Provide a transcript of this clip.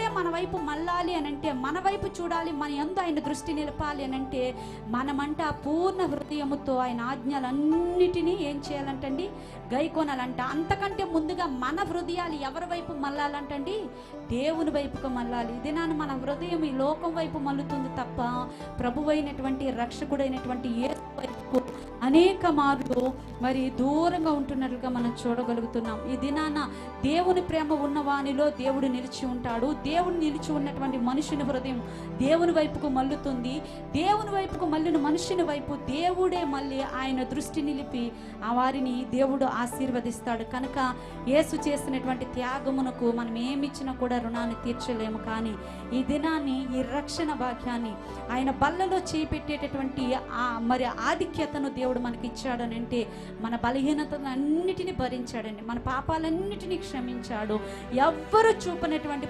దేవుడే మన వైపు మళ్ళాలి అని అంటే, మన వైపు చూడాలి, మన యందు ఆయన దృష్టి నిలపాలి అని అంటే, మనమంట పూర్ణ హృదయముతో ఆయన ఆజ్ఞలన్నిటినీ ఏం చేయాలంటండి, గైకొనాలంట. అంతకంటే ముందుగా మన హృదయాలు ఎవరి వైపు మళ్ళాలంటండి, దేవుని వైపుకు మళ్ళాలి. ఇది మన హృదయం ఈ లోకం వైపు మళ్ళుతుంది తప్ప ప్రభువైనటువంటి రక్షకుడైనటువంటి యేసు వైపు అనేక మార్లు మరి దూరంగా ఉంటున్నట్లుగా మనం చూడగలుగుతున్నాం. ఈ దినాన దేవుని ప్రేమ ఉన్న వానిలో దేవుడు నిలిచి ఉంటాడు. దేవుడు నిలిచి ఉన్నటువంటి మనుషుని హృదయం దేవుని వైపుకు మళ్ళుతుంది. దేవుని వైపుకు మళ్ళిన మనుషుని వైపు దేవుడే మళ్ళీ ఆయన దృష్టి నిలిపి ఆ వారిని దేవుడు ఆశీర్వదిస్తాడు. కనుక యేసు చేసినటువంటి త్యాగమునకు మనం ఏమిచ్చినా కూడా రుణాన్ని తీర్చలేము. కానీ ఈ దినాన్ని, ఈ రక్షణ భాగ్యాన్ని, ఆయన బల్లలో చేపెట్టేటటువంటి మరి ఆధిక్యతను దేవుడు మనకి ఇచ్చాడని అంటే, మన బలహీనతలన్నిటినీ భరించాడండి, మన పాపాలన్నిటినీ క్షమించాడు. ఎవ్వరు చూపనటువంటి